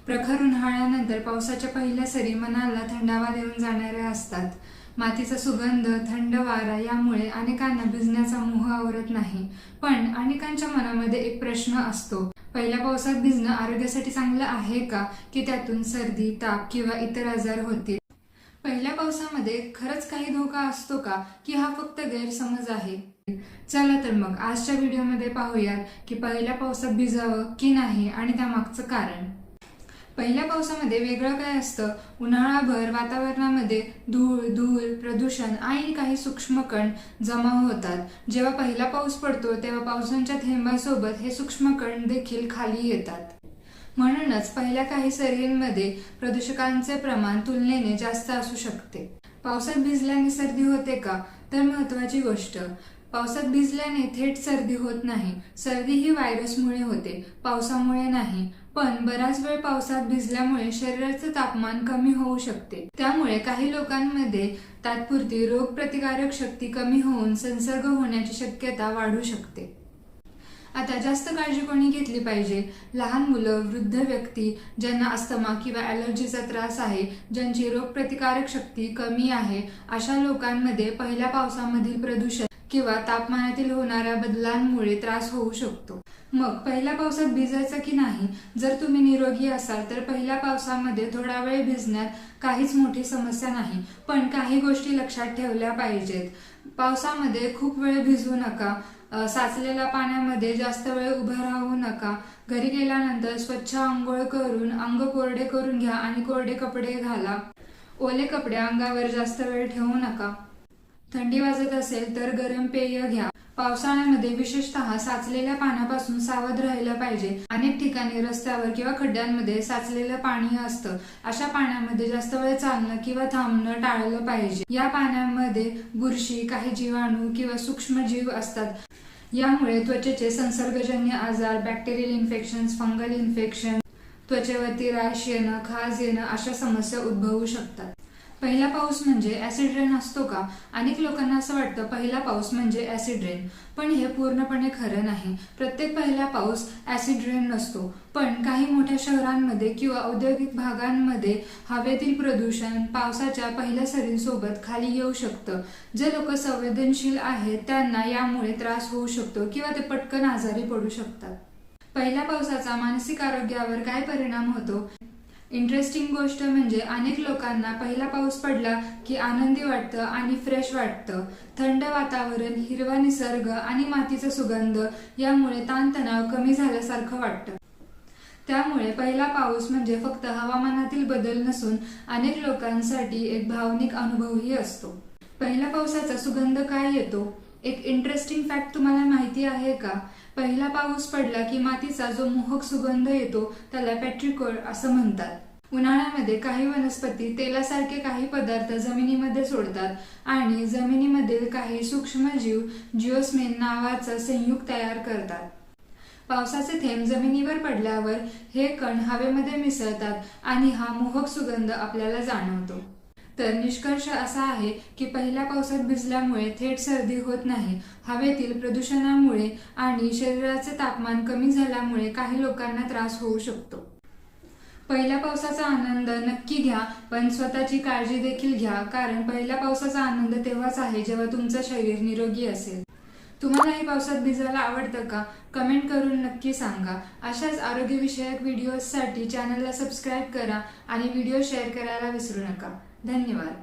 प्रखर उन्हाळ्यानंतर पावसाच्या पहिल्या सरी मनाला थंडावा देऊन जाणाऱ्या असतात। मातीचा सुगंध, थंड वारा यामुळे अनेकांना भिजण्याचा मोह आवरत नाही। पण अनेकांच्या मनामध्ये एक प्रश्न असतो, पहिल्या पावसात भिजणं आरोग्यासाठी चांगलं आहे का, की त्यातून सर्दी, ताप किंवा इतर आजार होतील? पहिल्या पावसामध्ये खरंच काही धोका असतो का, की हा फक्त गैरसमज आहे? चला तर मग आजच्या व्हिडिओमध्ये पाहूयात की पहिल्या पावसात भिजावं की नाही आणि त्यामागचं कारण। पहिल्या पावसामध्ये वेगळं काय असतं? उन्हाळाभर वातावरणामध्ये धूळ, प्रदूषण आणि काही सूक्ष्म कण जमा होतात। जेव्हा पहिला पाऊस पडतो तेव्हा पावसाच्या थेंबासोबत हे सूक्ष्म कण देखील खाली येतात। म्हणूनच पहिल्या काही सरींमध्ये प्रदूषकांचे प्रमाण तुलनेने जास्त असू शकते। पावसात भिजल्याने सर्दी होते का? तर महत्त्वाची गोष्ट, पावसात भिजल्याने थेट सर्दी होत नाही। सर्दी ही व्हायरसमुळे होते, पावसामुळे नाही। पण बराच वेळ पावसात भिजल्यामुळे शरीराचं तापमान कमी होऊ शकते। त्यामुळे काही लोकांमध्ये तात्पुरती रोगप्रतिकारक शक्ती कमी होऊन संसर्ग होण्याची शक्यता वाढू शकते। आता जास्त काळजी कोणी घेतली पाहिजे? लहान मुलं, वृद्ध व्यक्ती, ज्यांना अस्थमा किंवा ॲलर्जीचा त्रास आहे, ज्यांची रोगप्रतिकारक शक्ती कमी आहे, अशा लोकांमध्ये पहिल्या पावसामधील प्रदूषण किंवा तापमानातील होणाऱ्या बदलांमुळे त्रास होऊ शकतो। मग पहिल्या पावसात भिजायचं की नाही? जर तुम्ही निरोगी असाल तर पहिल्या पावसामध्ये थोडा वेळ भिजण्यात काहीच मोठी समस्या नाही, पण काही गोष्टी लक्षात ठेवल्या पाहिजेत। पावसामध्ये खूप वेळ भिजू नका, साचलेल्या पाण्यामध्ये जास्त वेळ उभं राहू नका। घरी गेल्यानंतर स्वच्छ आंघोळ करून अंग कोरडे करून घ्या आणि कोरडे कपडे घाला। ओले कपडे अंगावर जास्त वेळ ठेवू नका। थंडी वाजत असेल तर गरम पेय घ्या। पावसाळ्यामध्ये विशेषतः साचलेल्या पाण्यापासून सावध राहिलं पाहिजे। अनेक ठिकाणी रस्त्यावर किंवा खड्ड्यांमध्ये साचलेलं पाणी असतं, अशा पाण्यामध्ये जास्त वेळ चालणं किंवा थांबणं टाळलं पाहिजे। या पाण्यामध्ये बुरशी, काही जीवाणू किंवा सूक्ष्मजीव असतात, यामुळे त्वचेचे संसर्गजन्य आजार, बॅक्टेरियल इन्फेक्शन्स, फंगल इन्फेक्शन, त्वचेवरती रॅश येणं, खाज येणं अशा समस्या उद्भवू शकतात। पहिला पाऊस म्हणजे ऍसिड रेन असतो का? अनेक लोकांना असं वाटतं पहिला पाऊस म्हणजे ऍसिड रेन, पण हे पूर्णपणे खरं नाही। प्रत्येक पहिला पाऊस ऍसिड रेन नसतो, पण काही मोठ्या शहरांमध्ये किंवा औद्योगिक भागांमध्ये हवेतील प्रदूषण पावसाच्या पहिल्या सरींसोबत खाली येऊ शकतं। जे लोक संवेदनशील आहेत त्यांना यामुळे त्रास होऊ शकतो किंवा ते पटकन आजारी पडू शकतात। पहिल्या पावसाचा मानसिक आरोग्यावर काय परिणाम होतो? इंटरेस्टिंग गोष्ट म्हणजे अनेक लोकांना पहिला पाऊस पडला की आनंदी वाटतं आणि फ्रेश वाटतं। थंड वातावरण, हिरवा निसर्ग आणि मातीचा सुगंध यामुळे ताणतणाव कमी झाल्यासारखं वाटतं। त्यामुळे पहिला पाऊस म्हणजे फक्त हवामानातील बदल नसून अनेक लोकांसाठी एक भावनिक अनुभवही असतो। पहिल्या पावसाचा सुगंध काय येतो? एक इंटरेस्टिंग फॅक्ट तुम्हाला माहिती आहे का? पहिला पाऊस पडला की मातीचा जो मोहक सुगंध येतो त्याला पेट्रिकोल असं म्हणतात। उन्हाळ्यामध्ये काही वनस्पती तेलासारखे काही पदार्थ जमिनीमध्ये सोडतात आणि जमिनीमधील काही सूक्ष्मजीव जिओस्मिन नावाचं संयुग तयार करतात। पावसाचे थेंब जमिनीवर पडल्यावर हे कण हवेमध्ये मिसळतात आणि हा मोहक सुगंध आपल्याला जाणवतो। तर निष्कर्ष असा आहे की पहिल्या पावसात भिजल्यामुळे थेट सर्दी होत नाही। हवेतील प्रदूषणामुळे आणि शरीराचे तापमान कमी झाल्यामुळे काही लोकांना त्रास होऊ शकतो। पहिल्या पावसाचा आनंद नक्की घ्या, पण स्वतःची काळजी देखील घ्या, कारण पहिल्या पावसाचा आनंद तेव्हाच आहे जेव्हा तुमचं शरीर निरोगी असेल। तुम्हालाही पावसात भिजायला आवडतं का? कमेंट करून नक्की सांगा। अशाच आरोग्यविषयक व्हिडिओजसाठी चॅनलला सबस्क्राईब करा आणि व्हिडिओ शेअर करायला विसरू नका। धन्यवाद।